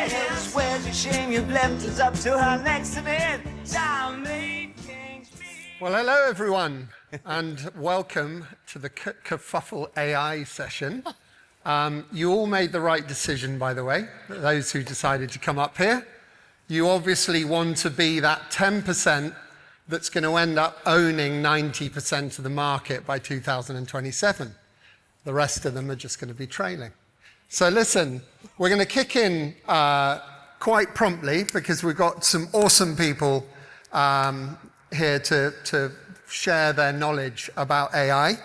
Yes, where's your shame you've left us up to our next event? Well, hello everyone, and welcome to the Kerfuffle AI session. You all made the right decision, by the way, those who decided to come up here. You obviously want to be that 10% that's going to end up owning 90% of the market by 2027. The rest of them are just going to be trailing. So listen, we're going to kick in quite promptly because we've got some awesome people here to share their knowledge about AI.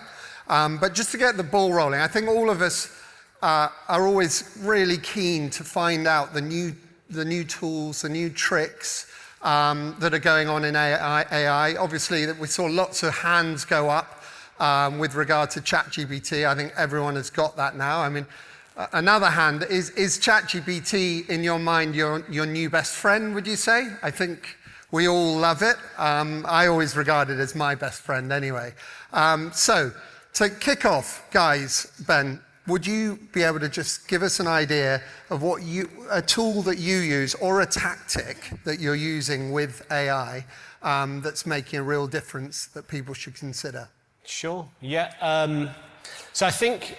But just to get the ball rolling, I think all of us are always really keen to find out the new tools, the new tricks that are going on in AI. Obviously, that we saw lots of hands go up with regard to ChatGPT. I think everyone has got that now. I mean, another hand, is ChatGPT in your mind your new best friend, would you say? I think we all love it. I always regard it as my best friend anyway. So to kick off, guys, Ben, would you be able to just give us an idea of a tool that you use or a tactic that you're using with AI that's making a real difference that people should consider? Sure, yeah. So I think,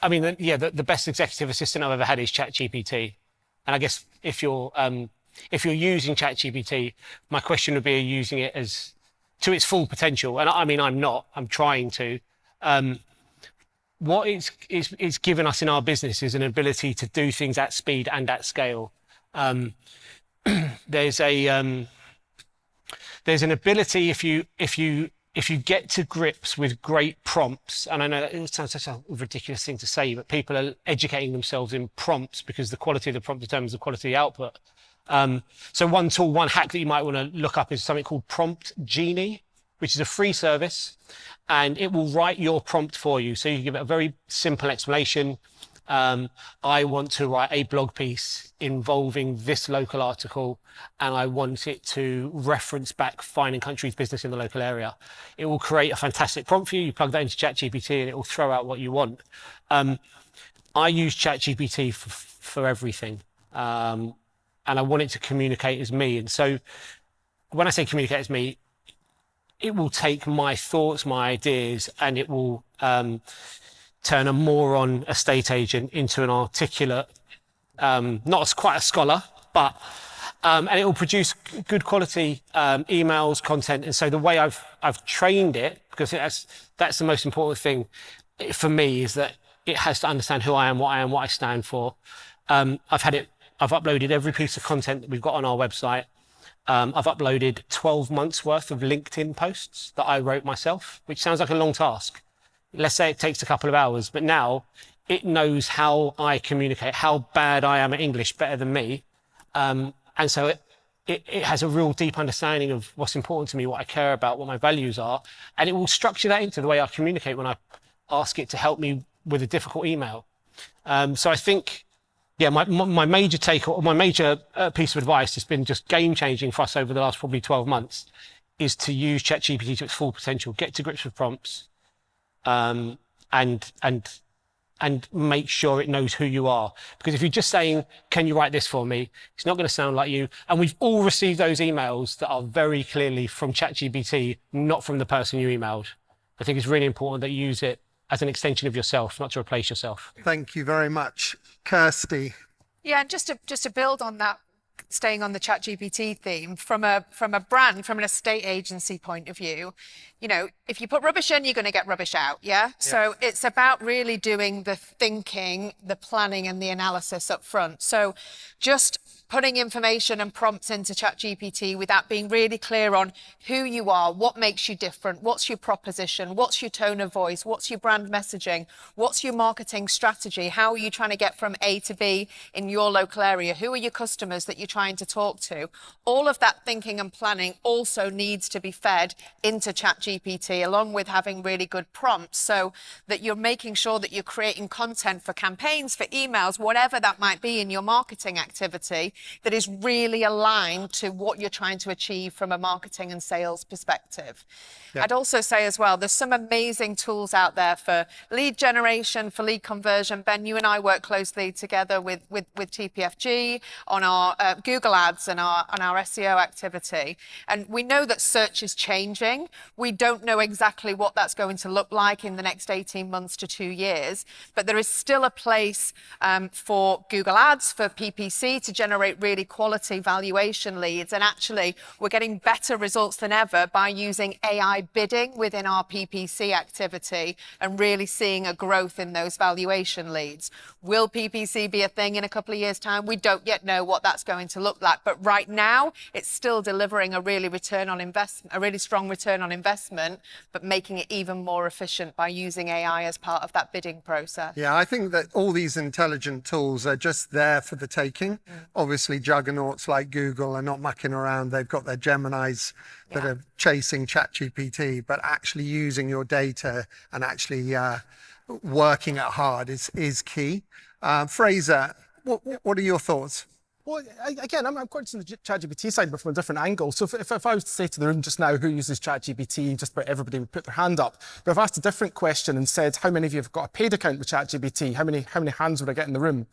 the best executive assistant I've ever had is ChatGPT. And I guess if you're using ChatGPT, my question would be, are you using it to its full potential? And I'm not, I'm trying to. What it's given us in our business is an ability to do things at speed and at scale. There's an ability if you get to grips with great prompts, and I know it sounds such a ridiculous thing to say, but people are educating themselves in prompts because the quality of the prompt determines the quality of the output. So one tool, one hack that you might want to look up is something called Prompt Genie, which is a free service, and it will write your prompt for you. So you give it a very simple explanation. I want to write a blog piece involving this local article, and I want it to reference back finding country's business in the local area. It will create a fantastic prompt for you. You plug that into ChatGPT and it will throw out what you want. I use ChatGPT for everything. And I want it to communicate as me. And so when I say communicate as me, it will take my thoughts, my ideas, and it will turn a moron estate agent into an articulate, not quite a scholar, but, and it will produce good quality emails, content. And so the way I've trained it, because that's the most important thing for me, is that it has to understand who I am, what I stand for. I've uploaded every piece of content that we've got on our website. I've uploaded 12 months worth of LinkedIn posts that I wrote myself, which sounds like a long task. Let's say it takes a couple of hours, but now it knows how I communicate, how bad I am at English, better than me. And so it has a real deep understanding of what's important to me, what I care about, what my values are. And it will structure that into the way I communicate when I ask it to help me with a difficult email. So I think, yeah, my major piece of advice has been just game-changing for us over the last probably 12 months, is to use ChatGPT to its full potential, get to grips with prompts, and make sure it knows who you are. Because if you're just saying, can you write this for me? It's not going to sound like you. And we've all received those emails that are very clearly from ChatGPT, not from the person you emailed. I think it's really important that you use it as an extension of yourself, not to replace yourself. Thank you very much. Kirsty. Yeah, and just to build on that, staying on the ChatGPT theme, from a brand, from an estate agency point of view, if you put rubbish in, you're going to get rubbish out, yeah? So it's about really doing the thinking, the planning and the analysis up front. So just putting information and prompts into ChatGPT without being really clear on who you are, what makes you different, what's your proposition, what's your tone of voice, what's your brand messaging, what's your marketing strategy, how are you trying to get from A to B in your local area, who are your customers that you're trying to talk to. All of that thinking and planning also needs to be fed into ChatGPT. ChatGPT, along with having really good prompts, so that you're making sure that you're creating content for campaigns, for emails, whatever that might be in your marketing activity, that is really aligned to what you're trying to achieve from a marketing and sales perspective. Yeah. I'd also say as well, there's some amazing tools out there for lead generation, for lead conversion. Ben, you and I work closely together with TPFG on our Google Ads and our SEO activity. And we know that search is changing. We don't know exactly what that's going to look like in the next 18 months to 2 years, but there is still a place for Google Ads, for PPC to generate really quality valuation leads. And actually, we're getting better results than ever by using AI bidding within our PPC activity and really seeing a growth in those valuation leads. Will PPC be a thing in a couple of years' time? We don't yet know what that's going to look like, but right now it's still delivering a really strong return on investment, but making it even more efficient by using AI as part of that bidding process. Yeah, I think that all these intelligent tools are just there for the taking. Obviously, juggernauts like Google are not mucking around. They've got their Geminis that are chasing ChatGPT, but actually using your data and actually working it hard is key. Fraser, what are your thoughts? Well, again, I'm quite to the ChatGPT side, but from a different angle. So if I was to say to the room just now, who uses ChatGPT, just about everybody would put their hand up. But if I asked a different question and said, how many of you have got a paid account with ChatGPT? How many hands would I get in the room?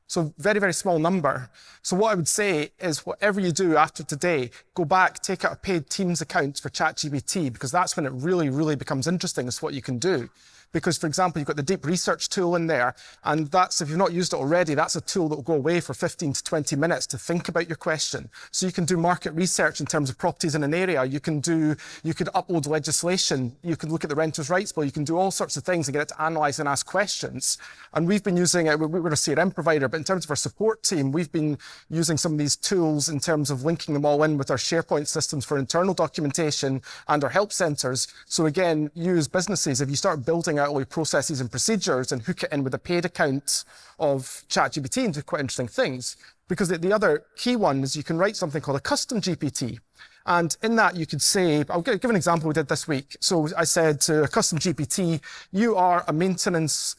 So very, very small number. So what I would say is whatever you do after today, go back, take out a paid Teams account for ChatGPT, because that's when it really, really becomes interesting as what you can do. Because, for example, you've got the deep research tool in there, and that's, if you've not used it already, that's a tool that will go away for 15 to 20 minutes to think about your question. So you can do market research in terms of properties in an area. You could upload legislation. You can look at the Renters' Rights Bill. You can do all sorts of things and get it to analyse and ask questions. And we've been using it. We're a CRM provider, but in terms of our support team, we've been using some of these tools in terms of linking them all in with our SharePoint systems for internal documentation and our help centres. So again, you as businesses, if you start building out all your processes and procedures and hook it in with a paid account of ChatGPT and do quite interesting things. Because the other key one is you can write something called a custom GPT. And in that you could say, I'll give an example we did this week. So I said to a custom GPT, you are a maintenance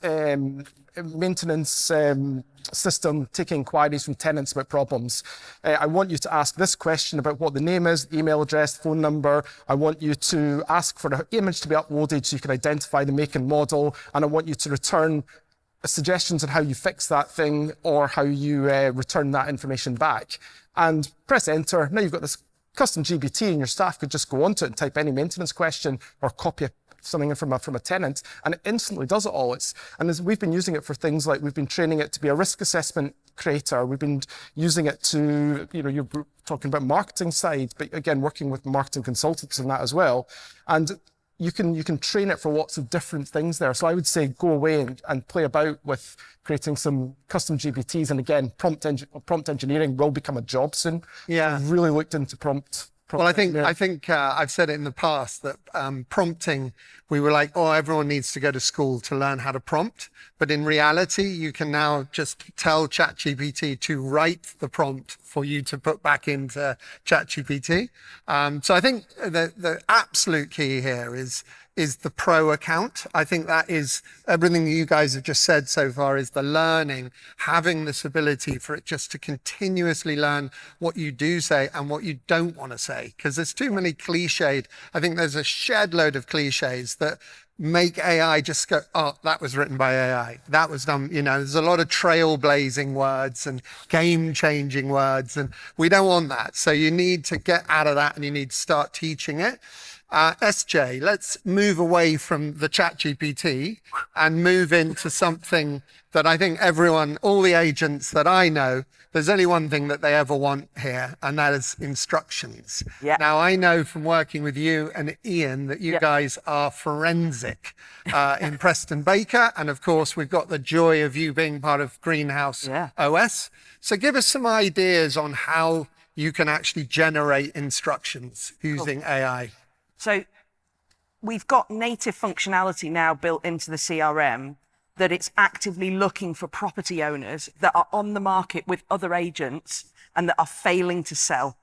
system taking inquiries from tenants about problems. I want you to ask this question about what the name is, the email address, phone number. I want you to ask for the image to be uploaded so you can identify the make and model. And I want you to return suggestions on how you fix that thing or how you return that information back. And press enter. Now you've got this custom GPT, and your staff could just go onto it and type any maintenance question or copy something from a tenant, and it instantly does it all. We've been using it for things like, we've been training it to be a risk assessment creator. We've been using it to, you're talking about marketing side, but again, working with marketing consultants in that as well. And you can train it for lots of different things there. So I would say go away and play about with creating some custom GPTs. And again, prompt engineering will become a job soon. Yeah. I've really looked into prompt. Well, I think I've said it in the past that prompting, we were like, oh, everyone needs to go to school to learn how to prompt. But in reality, you can now just tell ChatGPT to write the prompt for you to put back into ChatGPT. So I think the absolute key here is the pro account. I think that is everything you guys have just said so far, is the learning, having this ability for it just to continuously learn what you do say and what you don't want to say. Because there's too many cliched. I think there's a shed load of cliches that make AI just go, oh, that was written by AI. That was done, there's a lot of trailblazing words and game-changing words, and we don't want that. So you need to get out of that and you need to start teaching it. SJ, let's move away from the ChatGPT and move into something that I think all the agents that I know, there's only one thing that they ever want here, and that is instructions. Yeah. Now, I know from working with you and Ian that you guys are forensic in Preston Baker. And of course, we've got the joy of you being part of Greenhouse OS. So give us some ideas on how you can actually generate instructions using AI. So we've got native functionality now built into the CRM that it's actively looking for property owners that are on the market with other agents and that are failing to sell.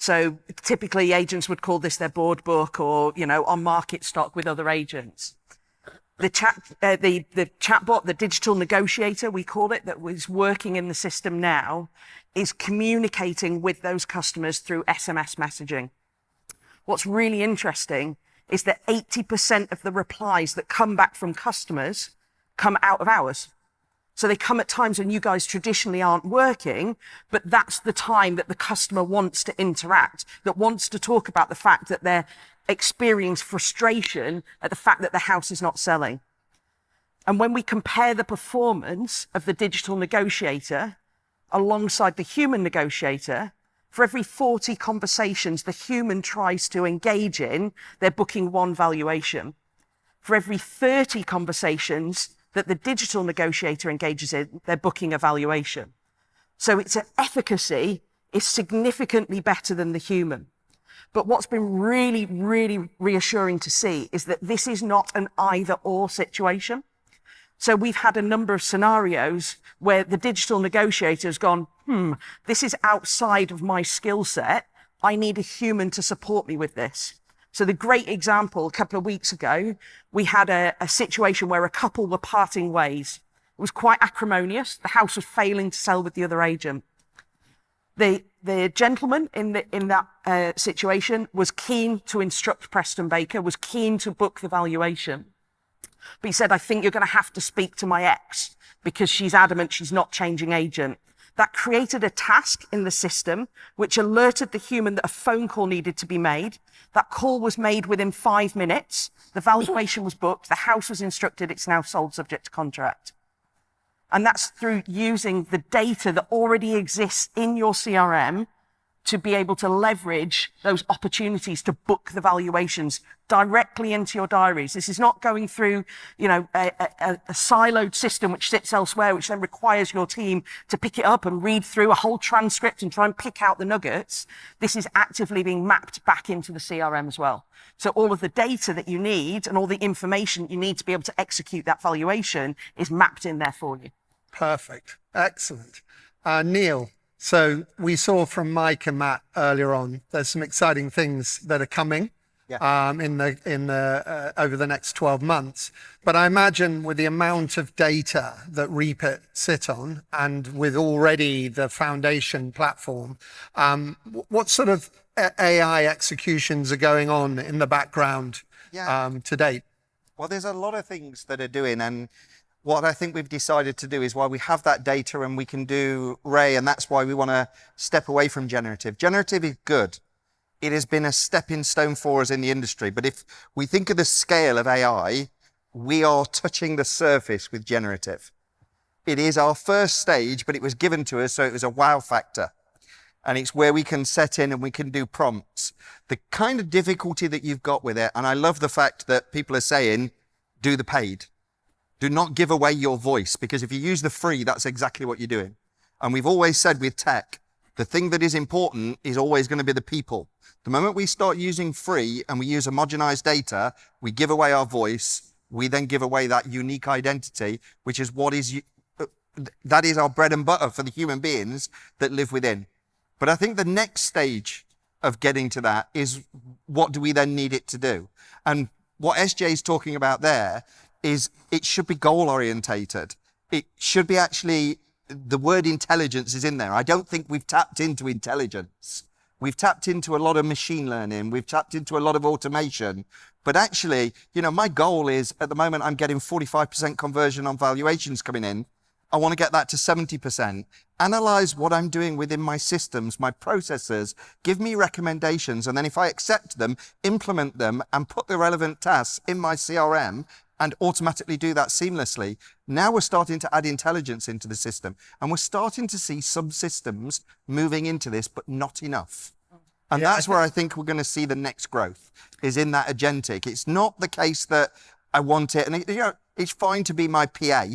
So typically agents would call this their board book or, you know, on market stock with other agents. The chatbot, the digital negotiator, we call it, that was working in the system now, is communicating with those customers through SMS messaging. What's really interesting is that 80% of the replies that come back from customers come out of hours. So they come at times when you guys traditionally aren't working, but that's the time that the customer wants to interact, that wants to talk about the fact that they're experiencing frustration at the fact that the house is not selling. And when we compare the performance of the digital negotiator alongside the human negotiator, for every 40 conversations the human tries to engage in, they're booking one valuation. For every 30 conversations that the digital negotiator engages in, they're booking a valuation. So its efficacy is significantly better than the human. But what's been really, really reassuring to see is that this is not an either-or situation. So we've had a number of scenarios where the digital negotiator has gone, this is outside of my skill set. I need a human to support me with this. So the great example, a couple of weeks ago, we had a situation where a couple were parting ways. It was quite acrimonious. The house was failing to sell with the other agent. The gentleman in that situation was keen to instruct Preston Baker, was keen to book the valuation. But he said, I think you're going to have to speak to my ex because she's adamant she's not changing agent. That created a task in the system which alerted the human that a phone call needed to be made. That call was made within 5 minutes. The valuation was booked. The house was instructed. It's now sold subject to contract. And that's through using the data that already exists in your CRM to be able to leverage those opportunities to book the valuations directly into your diaries. This is not going through, you know, a siloed system which sits elsewhere, which then requires your team to pick it up and read through a whole transcript and try and pick out the nuggets. This is actively being mapped back into the CRM as well. So all of the data that you need and all the information you need to be able to execute that valuation is mapped in there for you. Perfect. Excellent. Neil, so we saw from Mike and Matt earlier on, there's some exciting things that are coming over the next 12 months. But I imagine with the amount of data that Reapit sit on and with already the foundation platform, what sort of AI executions are going on in the background to date? Well, there's a lot of things that are doing, and what I think we've decided to do is while we have that data and we can do Ray, and that's why we want to step away from generative. Generative is good. It has been a stepping stone for us in the industry. But if we think of the scale of AI, we are touching the surface with generative. It is our first stage, but it was given to us, so it was a wow factor. And it's where we can set in and we can do prompts. The kind of difficulty that you've got with it, and I love the fact that people are saying, do the paid. Do not give away your voice, because if you use the free, that's exactly what you're doing. And we've always said with tech, the thing that is important is always going to be the people. The moment we start using free and we use homogenized data, we give away our voice. We then give away that unique identity, which is that is our bread and butter for the human beings that live within. But I think the next stage of getting to that is, what do we then need it to do? And what SJ is talking about there is it should be goal orientated. It should be actually, the word intelligence is in there. I don't think we've tapped into intelligence. We've tapped into a lot of machine learning. We've tapped into a lot of automation. But actually, you know, my goal is, at the moment, I'm getting 45% conversion on valuations coming in. I want to get that to 70%. Analyze what I'm doing within my systems, my processes, give me recommendations. And then if I accept them, implement them and put the relevant tasks in my CRM and automatically do that seamlessly. Now we're starting to add intelligence into the system, and we're starting to see subsystems moving into this, but not enough. And that's where I think we're going to see the next growth, is in that agentic. It's not the case that I want it, and it's fine to be my PA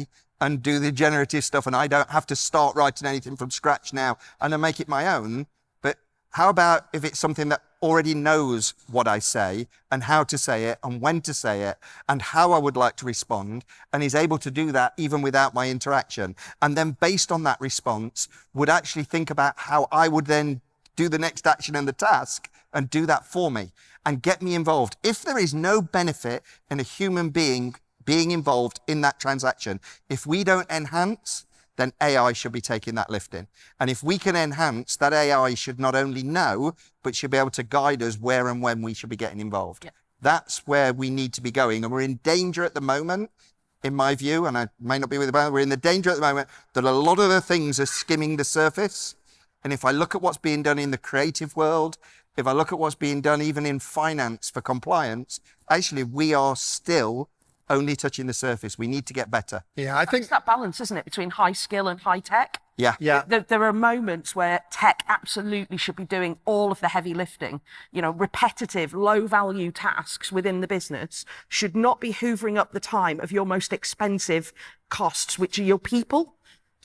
and do the generative stuff, and I don't have to start writing anything from scratch now and I make it my own. But how about if it's something that already knows what I say and how to say it and when to say it and how I would like to respond, and is able to do that even without my interaction, and then based on that response would actually think about how I would then do the next action and the task and do that for me and get me involved. If there is no benefit in a human being involved in that transaction, if we don't enhance, then AI should be taking that lifting. And if we can enhance, that AI should not only know, but should be able to guide us where and when we should be getting involved. Yeah. That's where we need to be going. And we're in danger at the moment, in my view, and I may not be with the we're in the danger at the moment that a lot of the things are skimming the surface. And if I look at what's being done in the creative world, if I look at what's being done even in finance for compliance, actually we are still only touching the surface. We need to get better. Yeah, I think it's that balance, isn't it, between high skill and high tech? Yeah. Yeah. There are moments where tech absolutely should be doing all of the heavy lifting. You know, repetitive, low-value tasks within the business should not be hoovering up the time of your most expensive costs, which are your people.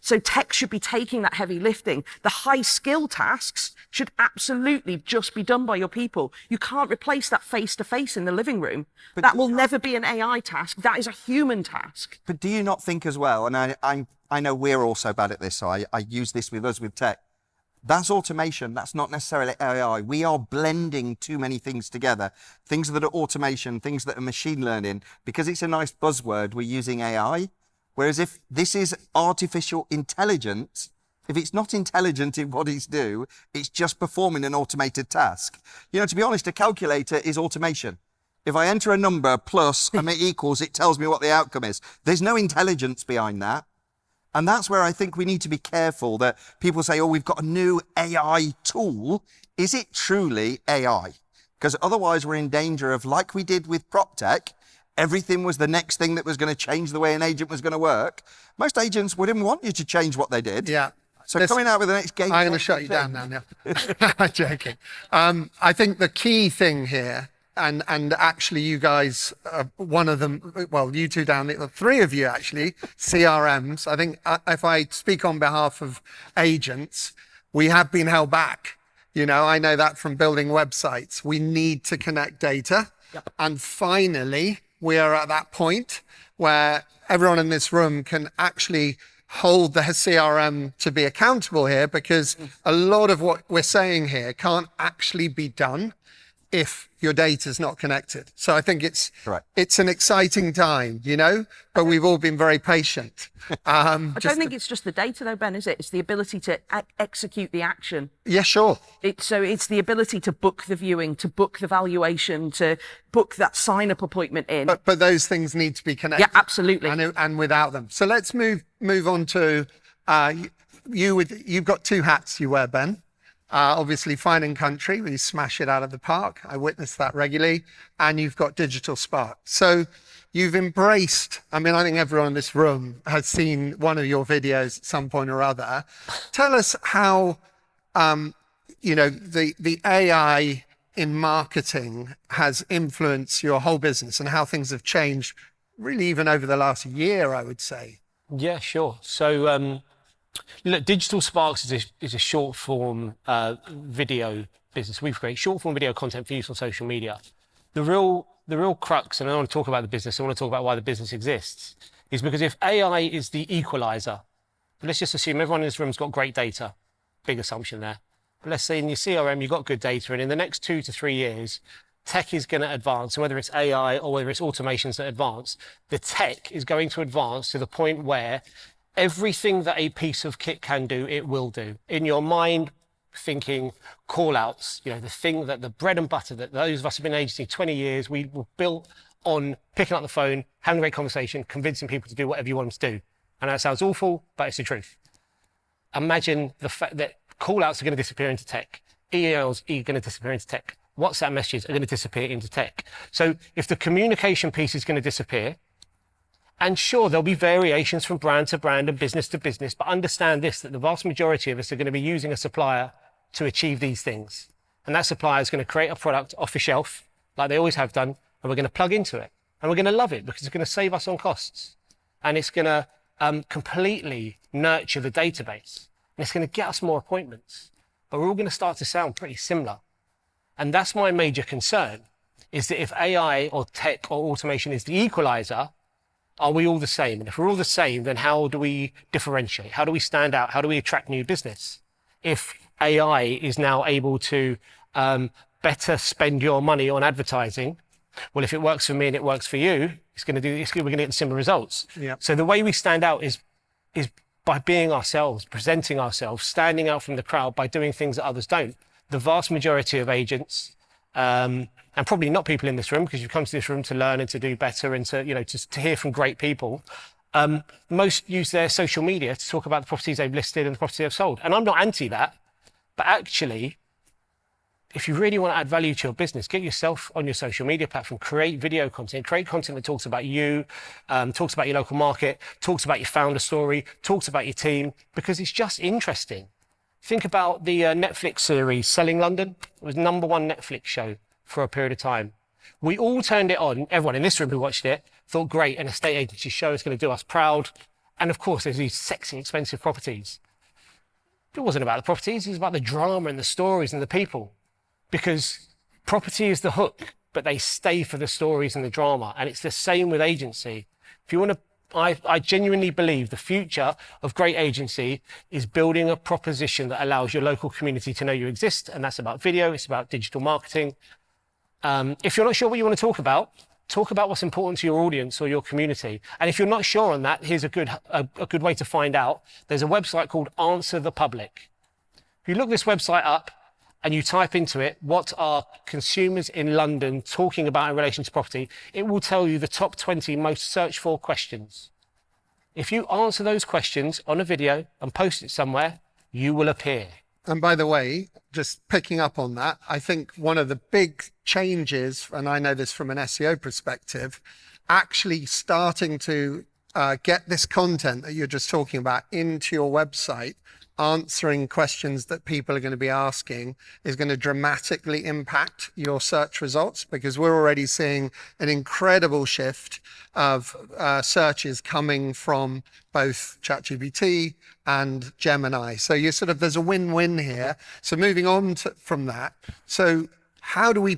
So tech should be taking that heavy lifting. The high-skill tasks should absolutely just be done by your people. You can't replace that face-to-face in the living room. But that will never be an AI task. That is a human task. But do you not think as well, and I know we're also bad at this, so I use this with us with tech, that's automation, that's not necessarily AI. We are blending too many things together. Things that are automation, things that are machine learning. Because it's a nice buzzword, we're using AI. Whereas if this is artificial intelligence, if it's not intelligent in what it's do, it's just performing an automated task. You know, to be honest, a calculator is automation. If I enter a number plus and it equals, it tells me what the outcome is. There's no intelligence behind that. And that's where I think we need to be careful that people say, oh, we've got a new AI tool. Is it truly AI? Because otherwise we're in danger of, like we did with prop tech, everything was the next thing that was going to change the way an agent was going to work. Most agents wouldn't want you to change what they did. Yeah. So coming out with the next game. I'm going to shut you down now, Neil. I'm joking. I think the key thing here, and actually you guys, one of them, well, you two down, the three of you actually, CRMs. I think if I speak on behalf of agents, we have been held back. You know, I know that from building websites. We need to connect data. Yep. And finally, we are at that point where everyone in this room can actually hold the CRM to be accountable here, because a lot of what we're saying here can't actually be done if your data is not connected. So I think it's an exciting time, you know, but we've all been very patient. I don't think it's just the data though, Ben, is it? It's the ability to execute the action. Yeah, sure. So it's the ability to book the viewing, to book the valuation, to book that sign-up appointment in. But those things need to be connected. Yeah, absolutely. And without them. So let's move on to you've got two hats you wear, Ben. Obviously, Fine and Country, we smash it out of the park. I witness that regularly. And you've got Digital Spark. So you've embraced, I mean, I think everyone in this room has seen one of your videos at some point or other. Tell us how, you know, the AI in marketing has influenced your whole business and how things have changed really even over the last year, I would say. Yeah, sure. So, look, Digital Sparks is a short form video business. We've created short form video content for use on social media. The real crux, and I don't want to talk about the business, I want to talk about why the business exists, is because if AI is the equalizer, let's just assume everyone in this room's got great data, big assumption there. But let's say in your CRM, you've got good data, and in the next 2 to 3 years, tech is going to advance, and whether it's AI or whether it's automations that advance, the tech is going to advance to the point where everything that a piece of kit can do, it will do. In your mind, thinking call outs, you know, the thing that the bread and butter that those of us have been in agency 20 years, we were built on picking up the phone, having a great conversation, convincing people to do whatever you want them to do. And that sounds awful, but it's the truth. Imagine the fact that call outs are going to disappear into tech. emails are going to disappear into tech. WhatsApp messages are going to disappear into tech. So if the communication piece is going to disappear, and sure, there'll be variations from brand to brand and business to business, but understand this, that the vast majority of us are going to be using a supplier to achieve these things. And that supplier is going to create a product off the shelf, like they always have done, and we're going to plug into it. And we're going to love it because it's going to save us on costs. And it's going to completely nurture the database. And it's going to get us more appointments. But we're all going to start to sound pretty similar. And that's my major concern, is that if AI or tech or automation is the equalizer, are we all the same? And if we're all the same, then how do we differentiate? How do we stand out? How do we attract new business? If AI is now able to better spend your money on advertising. Well, if it works for me and it works for you, we're going to get similar results. Yeah. So the way we stand out is by being ourselves, presenting ourselves, standing out from the crowd by doing things that others don't. The vast majority of agents, and probably not people in this room, because you've come to this room to learn and to do better and to hear from great people. Most use their social media to talk about the properties they've listed and the properties they've sold. And I'm not anti that, but actually, if you really want to add value to your business, get yourself on your social media platform, create video content, create content that talks about you, talks about your local market, talks about your founder story, talks about your team, because it's just interesting. Think about the Netflix series, Selling London. It was #1 Netflix show for a period of time. We all turned it on. Everyone in this room who watched it thought, great, an estate agency show is going to do us proud. And of course, there's these sexy, expensive properties. It wasn't about the properties. It was about the drama and the stories and the people. Because property is the hook, but they stay for the stories and the drama. And it's the same with agency. If you want to, I genuinely believe the future of great agency is building a proposition that allows your local community to know you exist. And that's about video, it's about digital marketing. If you're not sure what you want to talk about what's important to your audience or your community. And if you're not sure on that, here's a good way to find out. There's a website called Answer the Public. If you look this website up, and you type into it, what are consumers in London talking about in relation to property, it will tell you the top 20 most searched for questions. If you answer those questions on a video and post it somewhere, you will appear. And by the way, just picking up on that, I think one of the big changes, and I know this from an SEO perspective, actually starting to get this content that you're just talking about into your website, answering questions that people are going to be asking, is going to dramatically impact your search results, because we're already seeing an incredible shift of searches coming from both ChatGPT and Gemini. So there's a win-win here. So moving on from that, so how do we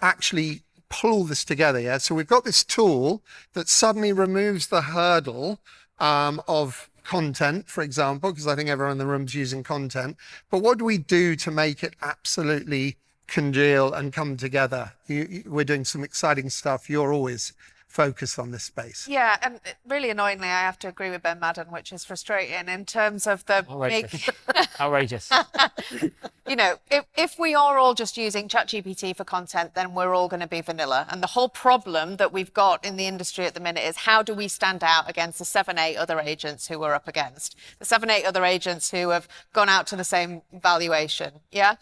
actually pull this together? Yeah. So we've got this tool that suddenly removes the hurdle of content, for example, because I think everyone in the room's using content. But what do we do to make it absolutely congeal and come together? We're doing some exciting stuff. You're always focused on this space. Yeah, and really annoyingly, I have to agree with Ben Madden, which is frustrating in terms of the Outrageous. You know, if we are all just using ChatGPT for content, then we're all going to be vanilla. And the whole problem that we've got in the industry at the minute is, how do we stand out against the 7-8 other agents who we're up against? The 7-8 other agents who have gone out to the same valuation, yeah?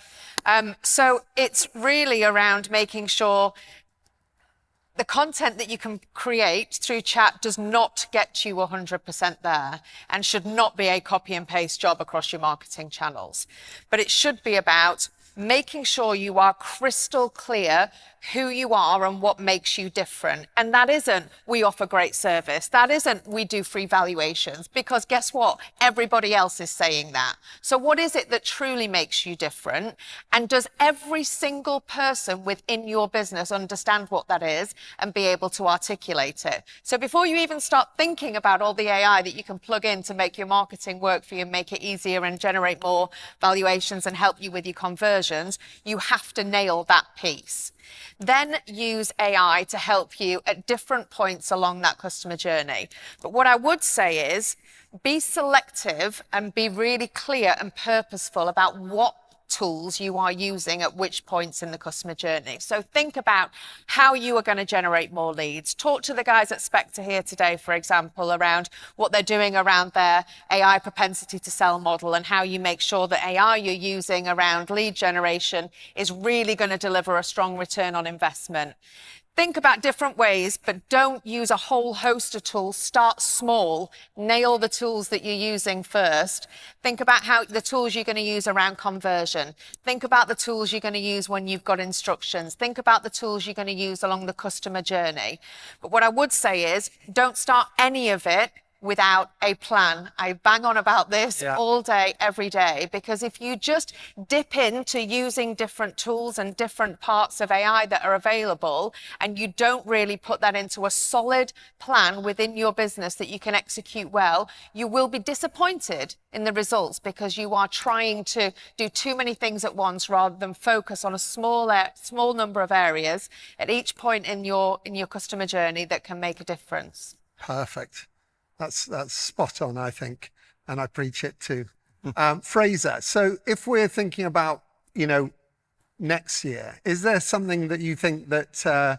So it's really around making sure the content that you can create through chat does not get you 100% there, and should not be a copy and paste job across your marketing channels. But it should be about making sure you are crystal clear who you are and what makes you different. And that isn't, we offer great service. That isn't, we do free valuations, because guess what? Everybody else is saying that. So what is it that truly makes you different? And does every single person within your business understand what that is and be able to articulate it? So before you even start thinking about all the AI that you can plug in to make your marketing work for you, make it easier and generate more valuations and help you with your conversions, you have to nail that piece. Then use AI to help you at different points along that customer journey. But what I would say is, be selective and be really clear and purposeful about what tools you are using at which points in the customer journey. So think about how you are going to generate more leads. Talk to the guys at Spectre here today, for example, around what they're doing around their AI propensity to sell model, and how you make sure that AI you're using around lead generation is really going to deliver a strong return on investment. Think about different ways, but don't use a whole host of tools. Start small, nail the tools that you're using first. Think about how the tools you're going to use around conversion. Think about the tools you're going to use when you've got instructions. Think about the tools you're going to use along the customer journey. But what I would say is, don't start any of it without a plan. I bang on about this Yeah. all day, every day, because if you just dip into using different tools and different parts of AI that are available, and you don't really put that into a solid plan within your business that you can execute well, you will be disappointed in the results because you are trying to do too many things at once rather than focus on a small number of areas at each point in your customer journey that can make a difference. Perfect. That's spot on, I think, and I preach it too. Fraser, so if we're thinking about, next year, is there something that you think that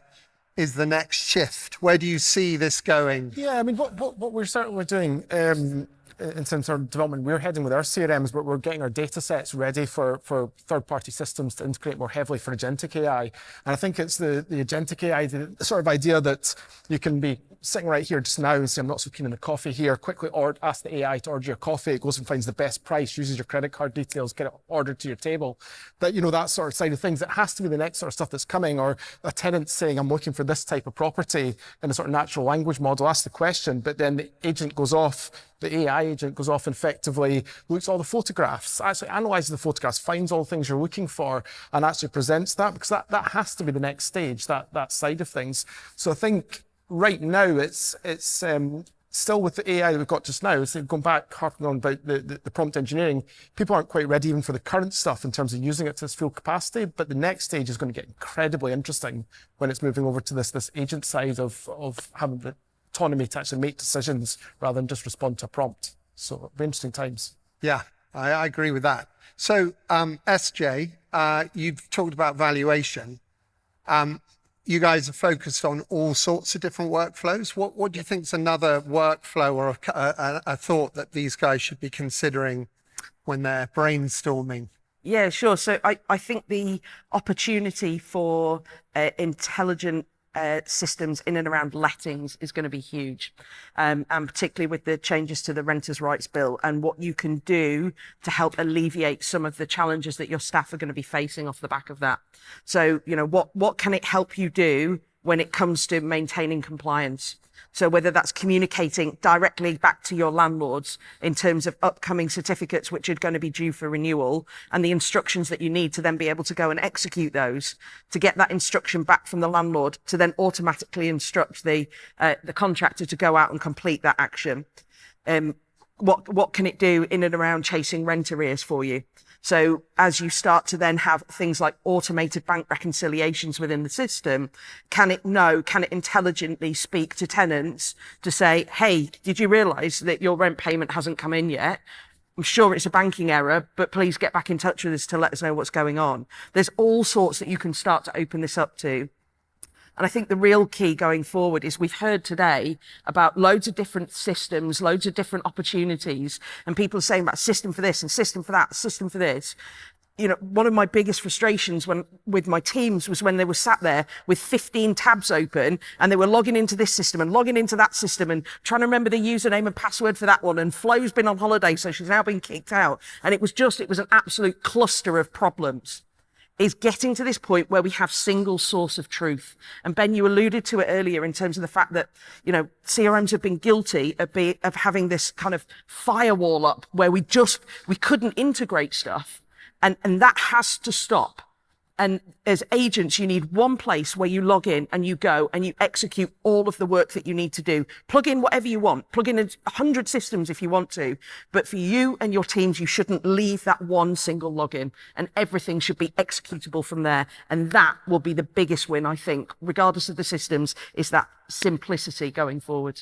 is the next shift? Where do you see this going? Yeah, I mean, what we're certainly doing in terms of development, we're heading with our CRMs, but we're getting our data sets ready for third-party systems to integrate more heavily for agentic AI. And I think it's the agentic AI, the sort of idea that you can be sitting right here just now and say, I'm not so keen on the coffee here, quickly ask the AI to order your coffee, it goes and finds the best price, uses your credit card details, get it ordered to your table. That, that sort of side of things, it has to be the next sort of stuff that's coming, or a tenant saying, I'm looking for this type of property in a sort of natural language model, ask the question, but then the agent goes off, the AI agent goes off and effectively looks at all the photographs, actually analyzes the photographs, finds all the things you're looking for, and actually presents that, because that has to be the next stage, that side of things. So I think right now it's still with the AI that we've got just now, so going back, harping on about the prompt engineering, people aren't quite ready even for the current stuff in terms of using it to its full capacity, but the next stage is going to get incredibly interesting when it's moving over to this agent side of having the autonomy to actually make decisions rather than just respond to a prompt. So it'll be interesting times. Yeah, I agree with that. So SJ, you've talked about valuation. You guys are focused on all sorts of different workflows. What do you think is another workflow or a thought that these guys should be considering when they're brainstorming? Yeah, sure. So I think the opportunity for intelligent systems in and around lettings is going to be huge, and particularly with the changes to the Renters' Rights Bill and what you can do to help alleviate some of the challenges that your staff are going to be facing off the back of that. So, what can it help you do when it comes to maintaining compliance? So whether that's communicating directly back to your landlords in terms of upcoming certificates which are going to be due for renewal and the instructions that you need to then be able to go and execute those, to get that instruction back from the landlord to then automatically instruct the contractor to go out and complete that action. What can it do in and around chasing rent arrears for you? So as you start to then have things like automated bank reconciliations within the system, can it intelligently speak to tenants to say, hey, did you realize that your rent payment hasn't come in yet? I'm sure it's a banking error, but please get back in touch with us to let us know what's going on. There's all sorts that you can start to open this up to. And I think the real key going forward is we've heard today about loads of different systems, loads of different opportunities, and people are saying about system for this and system for that, system for this. One of my biggest frustrations with my teams was when they were sat there with 15 tabs open and they were logging into this system and logging into that system and trying to remember the username and password for that one. And Flo's been on holiday, so she's now been kicked out. And it was an absolute cluster of problems. Is getting to this point where we have single source of truth. And Ben, you alluded to it earlier in terms of the fact that, CRMs have been guilty of having this kind of firewall up where we couldn't integrate stuff. And that has to stop. And as agents, you need one place where you log in and you go and you execute all of the work that you need to do. Plug in whatever you want. Plug in 100 systems if you want to. But for you and your teams, you shouldn't leave that one single login, and everything should be executable from there. And that will be the biggest win, I think, regardless of the systems, is that simplicity going forward.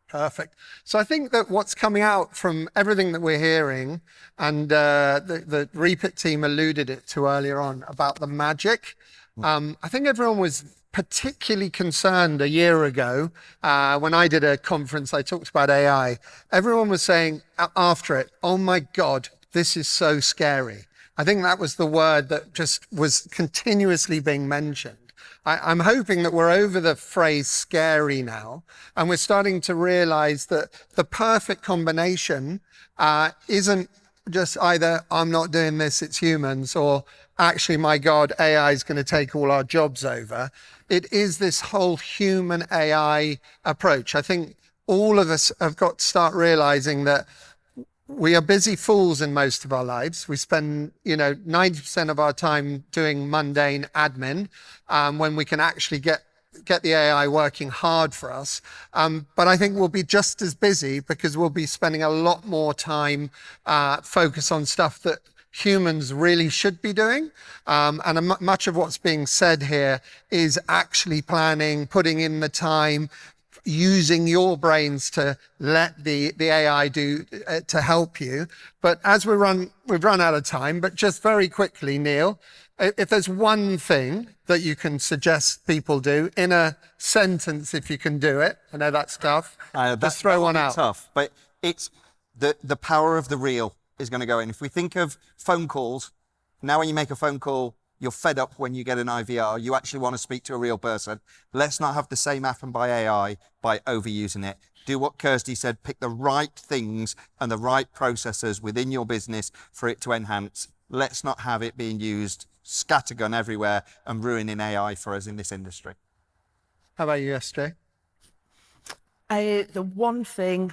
Perfect. So I think that what's coming out from everything that we're hearing, and the Reapit team alluded it to earlier on about the magic. I think everyone was particularly concerned a year ago when I did a conference, I talked about AI. Everyone was saying after it, oh my God, this is so scary. I think that was the word that just was continuously being mentioned. I'm hoping that we're over the phrase scary now, and we're starting to realize that the perfect combination isn't just either I'm not doing this, it's humans, or actually, my God, AI is going to take all our jobs over. It is this whole human AI approach. I think all of us have got to start realizing that we are busy fools in most of our lives. We spend, 90% of our time doing mundane admin, when we can actually get the AI working hard for us. But I think we'll be just as busy because we'll be spending a lot more time focus on stuff that humans really should be doing. And much of what's being said here is actually planning, putting in the time, using your brains to let the AI do to help you. But as we've run out of time, but just very quickly, Neil, if there's one thing that you can suggest people do in a sentence, if you can do it, I know that's tough, just throw one out. Tough, but it's the power of the real is going to go in. If we think of phone calls, now when you make a phone call, you're fed up when you get an IVR. You actually want to speak to a real person. Let's not have the same happen by AI by overusing it. Do what Kirsty said, pick the right things and the right processes within your business for it to enhance. Let's not have it being used scattergun everywhere and ruining AI for us in this industry. How about you, SJ? The one thing,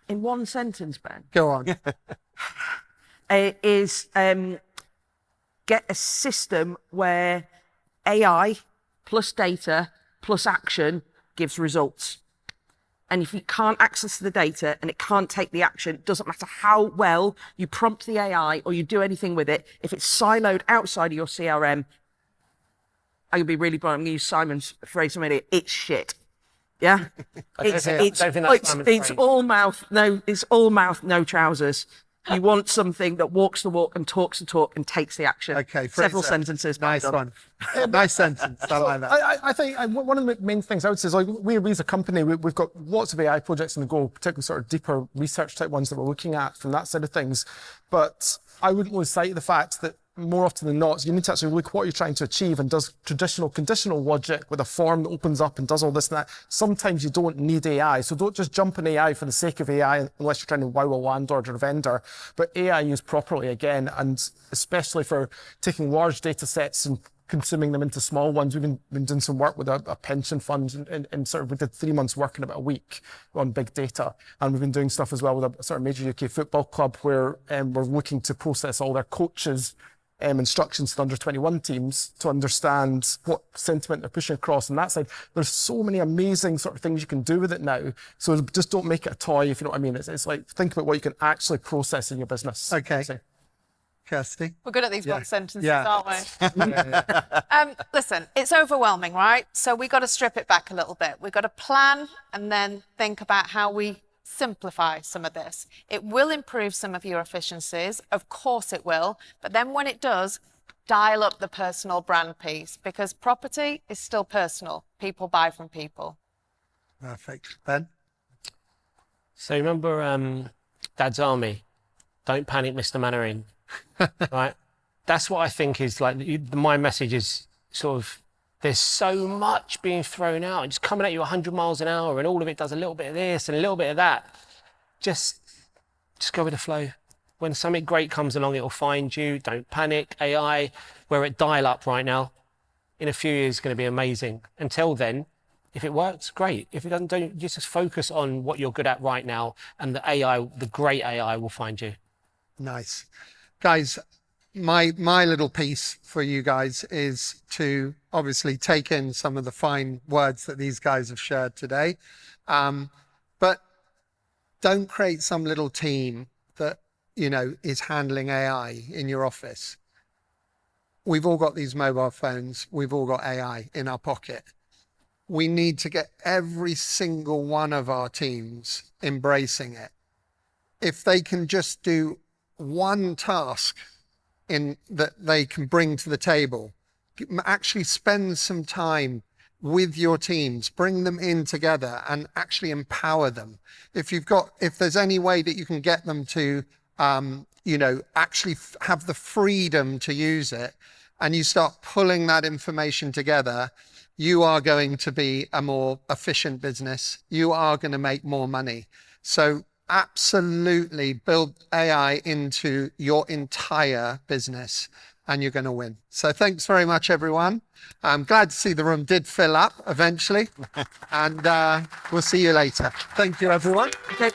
in one sentence, Ben, Go on. is get a system where AI plus data plus action gives results. And if you can't access the data and it can't take the action, it doesn't matter how well you prompt the AI or you do anything with it, if it's siloed outside of your CRM, I'm going to be really blunt, I'm going to use Simon's phrase a minute, it's shit. Yeah? It's all mouth, no trousers. You want something that walks the walk and talks the talk and takes the action. Okay, several Fraser. sentences. Nice one. Nice sentence. I like that. I think one of the main things I would say is, like, we as a company, we've got lots of AI projects on the go, particularly sort of deeper research type ones that we're looking at from that side of things. But I wouldn't lose sight of the fact that more often than not, you need to actually look what you're trying to achieve and does traditional conditional logic with a form that opens up and does all this and that. Sometimes you don't need AI. So don't just jump on AI for the sake of AI unless you're trying to wow a landlord or a vendor. But AI used properly again, and especially for taking large data sets and consuming them into small ones. We've been doing some work with a pension fund and sort of we did 3 months work in about a week on big data. And we've been doing stuff as well with a sort of major UK football club where we're looking to process all their coaches' instructions to under 21 teams to understand what sentiment they're pushing across on that side. There's so many amazing sort of things you can do with it now. So just don't make it a toy, if you know what I mean. It's like, think about what you can actually process in your business. Okay. So. Kirsty? We're good at these one sentences, Yeah. aren't we? Listen, it's overwhelming, right? So we got to strip it back a little bit. We've got to plan and then think about how we simplify some of this. It will improve some of your efficiencies. Of course it will. But then when it does, dial up the personal brand piece, because property is still personal. People buy from people. Perfect. Ben? So remember Dad's Army? Don't panic, Mr. Mannering. Right? That's what I think is like, my message is sort of, there's so much being thrown out and just coming at you 100 miles an hour and all of it does a little bit of this and a little bit of that. Just go with the flow. When something great comes along, it'll find you. Don't panic. AI, we're at dial up right now. In a few years, it's going to be amazing. Until then, if it works, great. If it doesn't, don't just focus on what you're good at right now, and the AI, the great AI, will find you. Nice. Guys, my little piece for you guys is to obviously take in some of the fine words that these guys have shared today. But don't create some little team that, is handling AI in your office. We've all got these mobile phones. We've all got AI in our pocket. We need to get every single one of our teams embracing it. If they can just do one task that they can bring to the table, actually spend some time with your teams, bring them in together and actually empower them. If there's any way that you can get them to, actually have the freedom to use it, and you start pulling that information together, you are going to be a more efficient business. You are going to make more money. So absolutely build AI into your entire business. and you're going to win. So thanks very much, everyone. I'm glad to see the room did fill up eventually, and we'll see you later. Thank you, everyone. Okay.